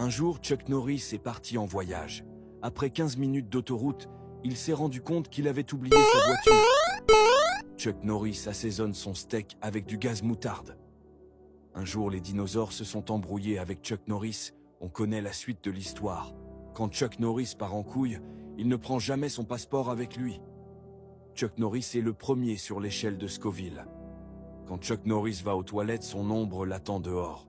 Un jour, Chuck Norris est parti en voyage. Après 15 minutes d'autoroute, il s'est rendu compte qu'il avait oublié sa voiture. Chuck Norris assaisonne son steak avec du gaz moutarde. Un jour, les dinosaures se sont embrouillés avec Chuck Norris. On connaît la suite de l'histoire. Quand Chuck Norris part en couille, il ne prend jamais son passeport avec lui. Chuck Norris est le premier sur l'échelle de Scoville. Quand Chuck Norris va aux toilettes, son ombre l'attend dehors.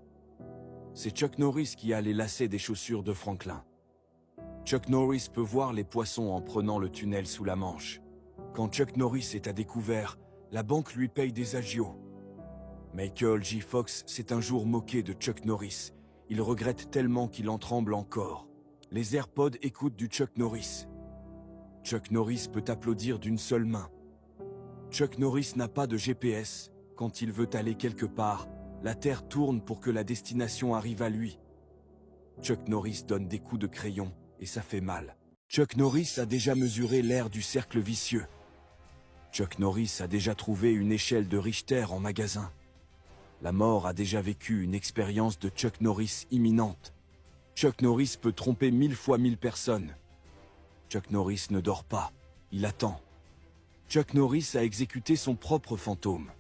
C'est Chuck Norris qui a les lacets des chaussures de Franklin. Chuck Norris peut voir les poissons en prenant le tunnel sous la Manche. Quand Chuck Norris est à découvert, la banque lui paye des agios. Michael J. Fox s'est un jour moqué de Chuck Norris. Il regrette tellement qu'il en tremble encore. Les AirPods écoutent du Chuck Norris. Chuck Norris peut applaudir d'une seule main. Chuck Norris n'a pas de GPS. Quand il veut aller quelque part, la Terre tourne pour que la destination arrive à lui. Chuck Norris donne des coups de crayon, et ça fait mal. Chuck Norris a déjà mesuré l'aire du cercle vicieux. Chuck Norris a déjà trouvé une échelle de Richter en magasin. La mort a déjà vécu une expérience de Chuck Norris imminente. Chuck Norris peut tromper 1000 fois 1000 personnes. Chuck Norris ne dort pas, il attend. Chuck Norris a exécuté son propre fantôme.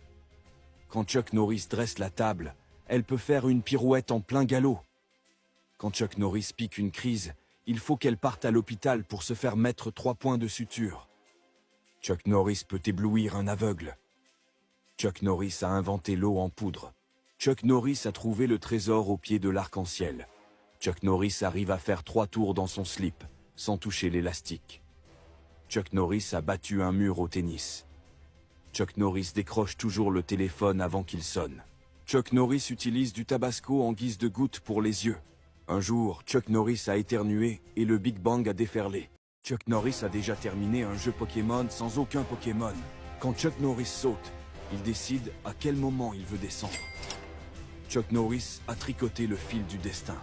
Quand Chuck Norris dresse la table, elle peut faire une pirouette en plein galop. Quand Chuck Norris pique une crise, il faut qu'elle parte à l'hôpital pour se faire mettre 3 points de suture. Chuck Norris peut éblouir un aveugle. Chuck Norris a inventé l'eau en poudre. Chuck Norris a trouvé le trésor au pied de l'arc-en-ciel. Chuck Norris arrive à faire 3 tours dans son slip, sans toucher l'élastique. Chuck Norris a battu un mur au tennis. Chuck Norris décroche toujours le téléphone avant qu'il sonne. Chuck Norris utilise du tabasco en guise de goutte pour les yeux. Un jour, Chuck Norris a éternué et le Big Bang a déferlé. Chuck Norris a déjà terminé un jeu Pokémon sans aucun Pokémon. Quand Chuck Norris saute, il décide à quel moment il veut descendre. Chuck Norris a tricoté le fil du destin.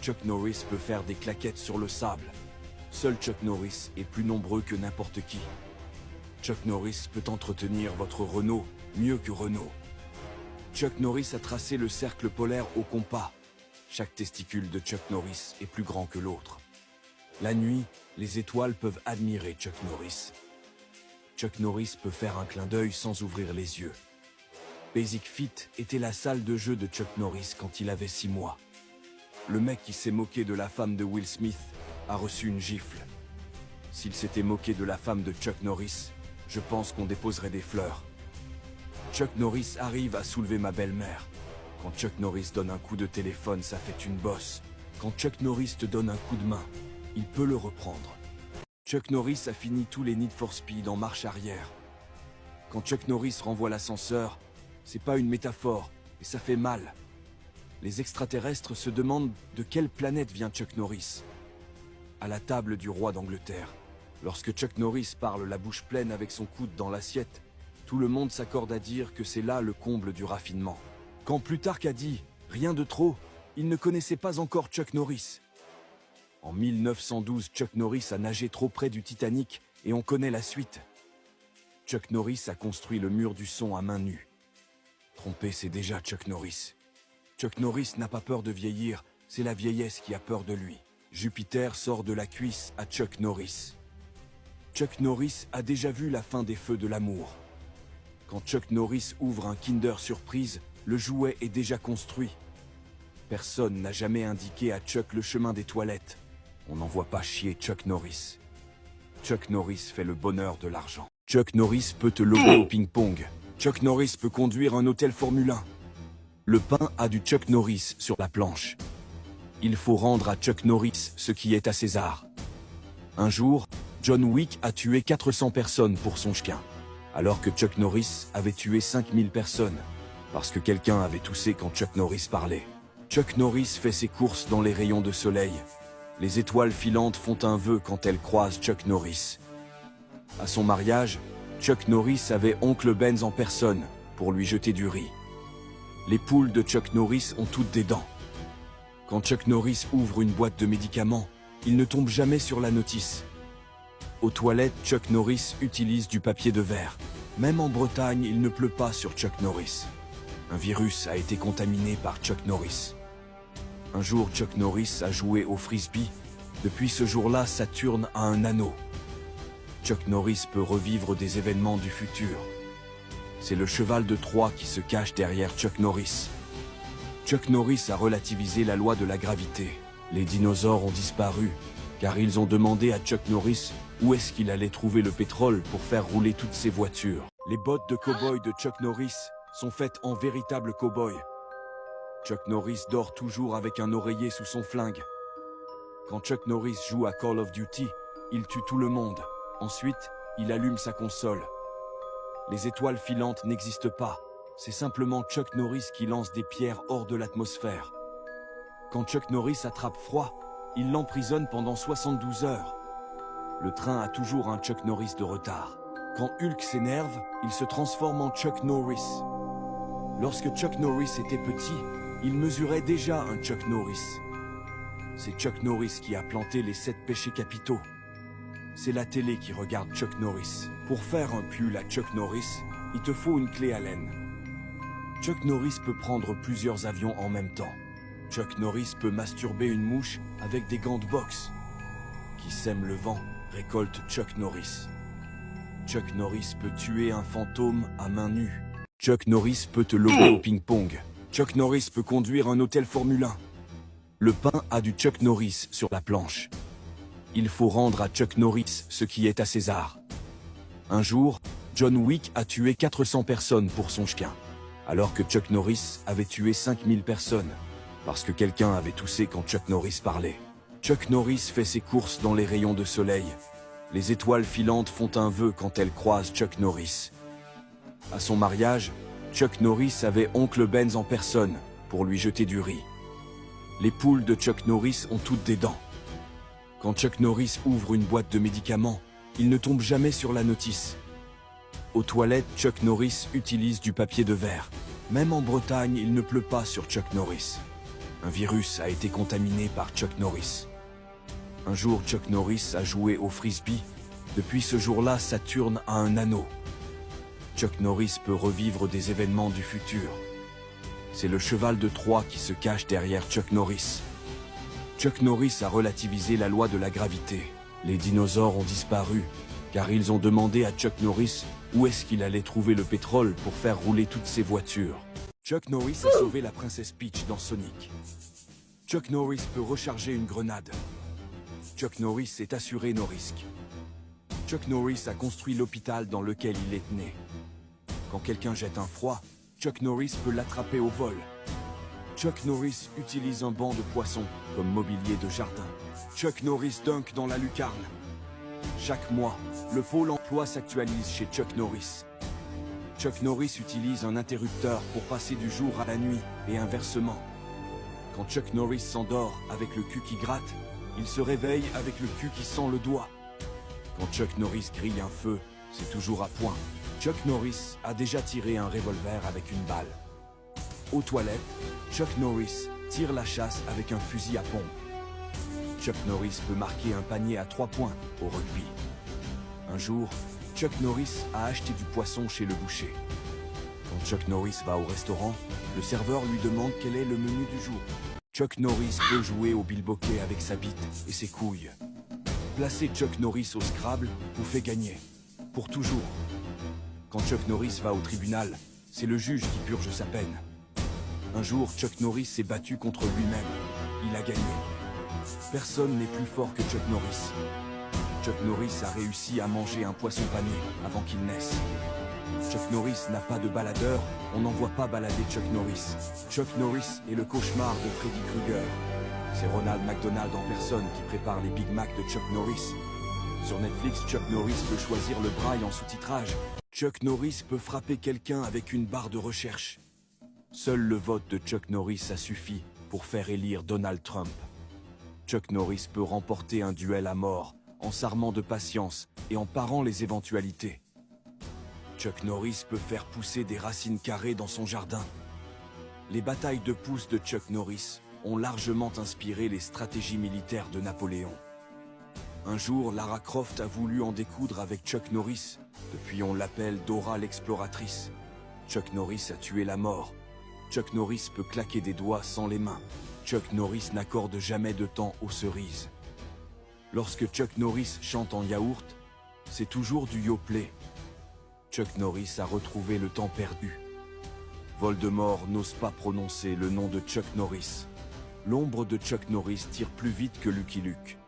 Chuck Norris peut faire des claquettes sur le sable. Seul Chuck Norris est plus nombreux que n'importe qui. Chuck Norris peut entretenir votre Renault mieux que Renault. Chuck Norris a tracé le cercle polaire au compas. Chaque testicule de Chuck Norris est plus grand que l'autre. La nuit, les étoiles peuvent admirer Chuck Norris. Chuck Norris peut faire un clin d'œil sans ouvrir les yeux. Basic Fit était la salle de jeu de Chuck Norris quand il avait 6 mois. Le mec qui s'est moqué de la femme de Will Smith a reçu une gifle. S'il s'était moqué de la femme de Chuck Norris, je pense qu'on déposerait des fleurs. Chuck Norris arrive à soulever ma belle-mère. Quand Chuck Norris donne un coup de téléphone, ça fait une bosse. Quand Chuck Norris te donne un coup de main, il peut le reprendre. Chuck Norris a fini tous les Need for Speed en marche arrière. Quand Chuck Norris renvoie l'ascenseur, c'est pas une métaphore, et ça fait mal. Les extraterrestres se demandent de quelle planète vient Chuck Norris. À la table du roi d'Angleterre, lorsque Chuck Norris parle la bouche pleine avec son coude dans l'assiette, tout le monde s'accorde à dire que c'est là le comble du raffinement. Quand Plutarque a dit « rien de trop », il ne connaissait pas encore Chuck Norris. En 1912, Chuck Norris a nagé trop près du Titanic et on connaît la suite. Chuck Norris a construit le mur du son à main nue. Tromper, c'est déjà Chuck Norris. Chuck Norris n'a pas peur de vieillir, c'est la vieillesse qui a peur de lui. Jupiter sort de la cuisse à Chuck Norris. Chuck Norris a déjà vu la fin des feux de l'amour. Quand Chuck Norris ouvre un Kinder Surprise, le jouet est déjà construit. Personne n'a jamais indiqué à Chuck le chemin des toilettes. On n'envoie pas chier Chuck Norris. Chuck Norris fait le bonheur de l'argent. Chuck Norris peut te lober au ping-pong. Chuck Norris peut conduire un hôtel Formule 1. Le pain a du Chuck Norris sur la planche. Il faut rendre à Chuck Norris ce qui est à César. Un jour, John Wick a tué 400 personnes pour son chien, alors que Chuck Norris avait tué 5000 personnes, parce que quelqu'un avait toussé quand Chuck Norris parlait. Chuck Norris fait ses courses dans les rayons de soleil. Les étoiles filantes font un vœu quand elles croisent Chuck Norris. À son mariage, Chuck Norris avait Oncle Benz en personne pour lui jeter du riz. Les poules de Chuck Norris ont toutes des dents. Quand Chuck Norris ouvre une boîte de médicaments, il ne tombe jamais sur la notice. Aux toilettes, Chuck Norris utilise du papier de verre. Même en Bretagne, il ne pleut pas sur Chuck Norris. Un virus a été contaminé par Chuck Norris. Un jour, Chuck Norris a joué au frisbee. Depuis ce jour-là, Saturne a un anneau. Chuck Norris peut revivre des événements du futur. C'est le cheval de Troie qui se cache derrière Chuck Norris. Chuck Norris a relativisé la loi de la gravité. Les dinosaures ont disparu, car ils ont demandé à Chuck Norris où est-ce qu'il allait trouver le pétrole pour faire rouler toutes ses voitures. Les bottes de cow-boy de Chuck Norris sont faites en véritable cow-boy. Chuck Norris dort toujours avec un oreiller sous son flingue. Quand Chuck Norris joue à Call of Duty, il tue tout le monde. Ensuite, il allume sa console. Les étoiles filantes n'existent pas. C'est simplement Chuck Norris qui lance des pierres hors de l'atmosphère. Quand Chuck Norris attrape froid, il l'emprisonne pendant 72 heures. Le train a toujours un Chuck Norris de retard. Quand Hulk s'énerve, il se transforme en Chuck Norris. Lorsque Chuck Norris était petit, il mesurait déjà un Chuck Norris. C'est Chuck Norris qui a planté les 7 péchés capitaux. C'est la télé qui regarde Chuck Norris. Pour faire un pull à Chuck Norris, il te faut une clé Allen. Chuck Norris peut prendre plusieurs avions en même temps. Chuck Norris peut masturber une mouche avec des gants de boxe. Qui sème le vent, récolte Chuck Norris. Chuck Norris peut tuer un fantôme à main nue. Chuck Norris peut te lober au ping-pong. Chuck Norris peut conduire un hôtel Formule 1. Le pain a du Chuck Norris sur la planche. Il faut rendre à Chuck Norris ce qui est à César. Un jour, John Wick a tué 400 personnes pour son chien, alors que Chuck Norris avait tué 5000 personnes, parce que quelqu'un avait toussé quand Chuck Norris parlait. Chuck Norris fait ses courses dans les rayons de soleil. Les étoiles filantes font un vœu quand elles croisent Chuck Norris. À son mariage, Chuck Norris avait Oncle Benz en personne pour lui jeter du riz. Les poules de Chuck Norris ont toutes des dents. Quand Chuck Norris ouvre une boîte de médicaments, il ne tombe jamais sur la notice. Aux toilettes, Chuck Norris utilise du papier de verre. Même en Bretagne, il ne pleut pas sur Chuck Norris. Un virus a été contaminé par Chuck Norris. Un jour, Chuck Norris a joué au frisbee. Depuis ce jour-là, Saturne a un anneau. Chuck Norris peut revivre des événements du futur. C'est le cheval de Troie qui se cache derrière Chuck Norris. Chuck Norris a relativisé la loi de la gravité. Les dinosaures ont disparu, car ils ont demandé à Chuck Norris où est-ce qu'il allait trouver le pétrole pour faire rouler toutes ses voitures. Chuck Norris a sauvé la princesse Peach dans Sonic. Chuck Norris peut recharger une grenade. Chuck Norris est assuré nos risques. Chuck Norris a construit l'hôpital dans lequel il est né. Quand quelqu'un jette un froid, Chuck Norris peut l'attraper au vol. Chuck Norris utilise un banc de poissons comme mobilier de jardin. Chuck Norris dunk dans la lucarne. Chaque mois, le pôle emploi s'actualise chez Chuck Norris. Chuck Norris utilise un interrupteur pour passer du jour à la nuit et inversement. Quand Chuck Norris s'endort avec le cul qui gratte, il se réveille avec le cul qui sent le doigt. Quand Chuck Norris grille un feu, c'est toujours à point. Chuck Norris a déjà tiré un revolver avec une balle. Aux toilettes, Chuck Norris tire la chasse avec un fusil à pompe. Chuck Norris peut marquer un panier à 3 points au rugby. Un jour, Chuck Norris a acheté du poisson chez le boucher. Quand Chuck Norris va au restaurant, le serveur lui demande quel est le menu du jour. Chuck Norris peut jouer au bilboquet avec sa bite et ses couilles. Placer Chuck Norris au Scrabble vous fait gagner. Pour toujours. Quand Chuck Norris va au tribunal, c'est le juge qui purge sa peine. Un jour, Chuck Norris s'est battu contre lui-même. Il a gagné. Personne n'est plus fort que Chuck Norris. Chuck Norris a réussi à manger un poisson pané avant qu'il naisse. Chuck Norris n'a pas de baladeur, on n'envoie pas balader Chuck Norris. Chuck Norris est le cauchemar de Freddy Krueger. C'est Ronald McDonald en personne qui prépare les Big Mac de Chuck Norris. Sur Netflix, Chuck Norris peut choisir le braille en sous-titrage. Chuck Norris peut frapper quelqu'un avec une barre de recherche. Seul le vote de Chuck Norris a suffi pour faire élire Donald Trump. Chuck Norris peut remporter un duel à mort en s'armant de patience et en parant les éventualités. Chuck Norris peut faire pousser des racines carrées dans son jardin. Les batailles de pouces de Chuck Norris ont largement inspiré les stratégies militaires de Napoléon. Un jour, Lara Croft a voulu en découdre avec Chuck Norris. Depuis, on l'appelle Dora l'exploratrice. Chuck Norris a tué la mort. Chuck Norris peut claquer des doigts sans les mains. Chuck Norris n'accorde jamais de temps aux cerises. Lorsque Chuck Norris chante en yaourt, c'est toujours du Yoplait. Chuck Norris a retrouvé le temps perdu. Voldemort n'ose pas prononcer le nom de Chuck Norris. L'ombre de Chuck Norris tire plus vite que Lucky Luke.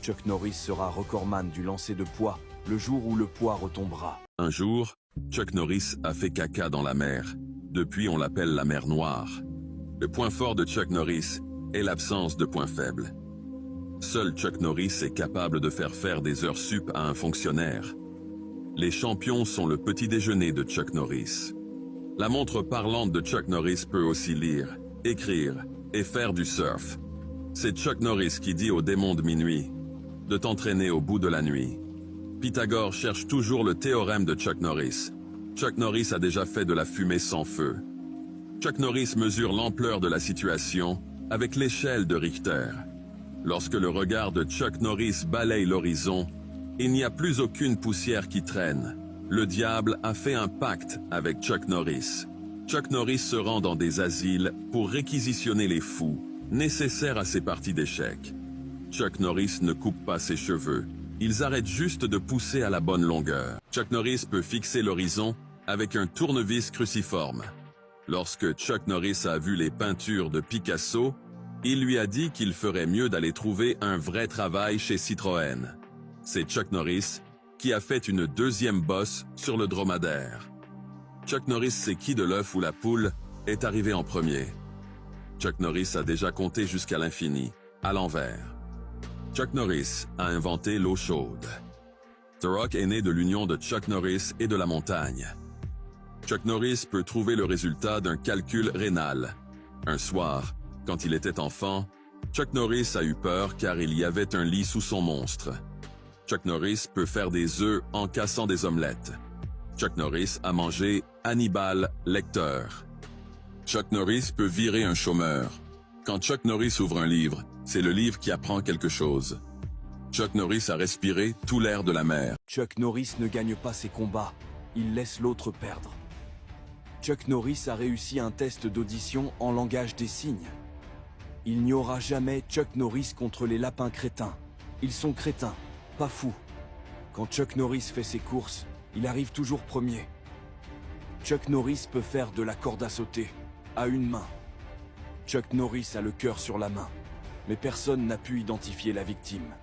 Chuck Norris sera recordman du lancer de poids le jour où le poids retombera. Un jour, Chuck Norris a fait caca dans la mer. Depuis, on l'appelle la mer Noire. Le point fort de Chuck Norris est l'absence de point faible. Seul Chuck Norris est capable de faire des heures sup à un fonctionnaire. Les champions sont le petit déjeuner de Chuck Norris. La montre parlante de Chuck Norris peut aussi lire, écrire et faire du surf. C'est Chuck Norris qui dit au démon de minuit de t'entraîner au bout de la nuit. Pythagore cherche toujours le théorème de Chuck Norris. Chuck Norris a déjà fait de la fumée sans feu. Chuck Norris mesure l'ampleur de la situation avec l'échelle de Richter. Lorsque le regard de Chuck Norris balaye l'horizon, il n'y a plus aucune poussière qui traîne. Le diable a fait un pacte avec Chuck Norris. Chuck Norris se rend dans des asiles pour réquisitionner les fous, nécessaires à ses parties d'échecs. Chuck Norris ne coupe pas ses cheveux. Ils arrêtent juste de pousser à la bonne longueur. Chuck Norris peut fixer l'horizon avec un tournevis cruciforme. Lorsque Chuck Norris a vu les peintures de Picasso, il lui a dit qu'il ferait mieux d'aller trouver un vrai travail chez Citroën. C'est Chuck Norris qui a fait une deuxième bosse sur le dromadaire. Chuck Norris sait qui de l'œuf ou la poule est arrivé en premier. Chuck Norris a déjà compté jusqu'à l'infini, à l'envers. Chuck Norris a inventé l'eau chaude. The Rock est né de l'union de Chuck Norris et de la montagne. Chuck Norris peut trouver le résultat d'un calcul rénal. Un soir, quand il était enfant, Chuck Norris a eu peur car il y avait un lit sous son monstre. Chuck Norris peut faire des œufs en cassant des omelettes. Chuck Norris a mangé Hannibal Lecter. Chuck Norris peut virer un chômeur. Quand Chuck Norris ouvre un livre, c'est le livre qui apprend quelque chose. Chuck Norris a respiré tout l'air de la mer. Chuck Norris ne gagne pas ses combats, il laisse l'autre perdre. Chuck Norris a réussi un test d'audition en langage des signes. Il n'y aura jamais Chuck Norris contre les lapins crétins. Ils sont crétins, pas fous. Quand Chuck Norris fait ses courses, il arrive toujours premier. Chuck Norris peut faire de la corde à sauter, à une main. Chuck Norris a le cœur sur la main, mais personne n'a pu identifier la victime.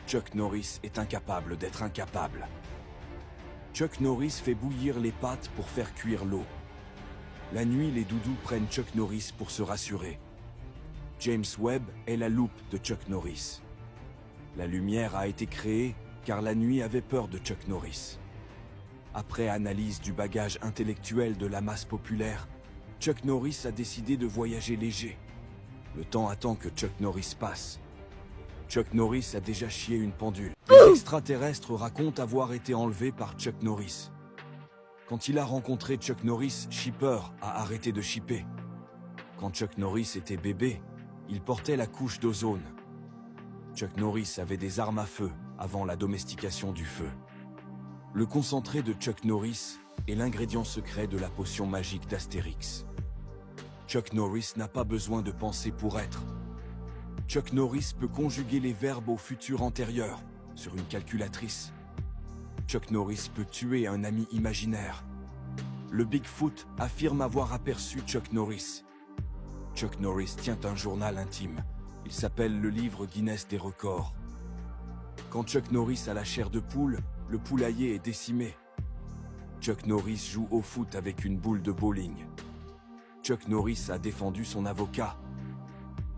Chuck Norris est incapable d'être incapable. Chuck Norris fait bouillir les pâtes pour faire cuire l'eau. La nuit, les doudous prennent Chuck Norris pour se rassurer. James Webb est la loupe de Chuck Norris. La lumière a été créée car la nuit avait peur de Chuck Norris. Après analyse du bagage intellectuel de la masse populaire, Chuck Norris a décidé de voyager léger. Le temps attend que Chuck Norris passe. Chuck Norris a déjà chié une pendule. Les extraterrestres racontent avoir été enlevés par Chuck Norris. Quand il a rencontré Chuck Norris, Shipper a arrêté de shipper. Quand Chuck Norris était bébé, il portait la couche d'ozone. Chuck Norris avait des armes à feu avant la domestication du feu. Le concentré de Chuck Norris est l'ingrédient secret de la potion magique d'Astérix. Chuck Norris n'a pas besoin de penser pour être. Chuck Norris peut conjuguer les verbes au futur antérieur sur une calculatrice. Chuck Norris peut tuer un ami imaginaire. Le Bigfoot affirme avoir aperçu Chuck Norris. Chuck Norris tient un journal intime. Il s'appelle le livre Guinness des records. Quand Chuck Norris a la chair de poule, le poulailler est décimé. Chuck Norris joue au foot avec une boule de bowling. Chuck Norris a défendu son avocat.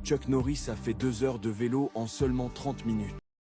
Chuck Norris a fait 2 heures de vélo en seulement 30 minutes.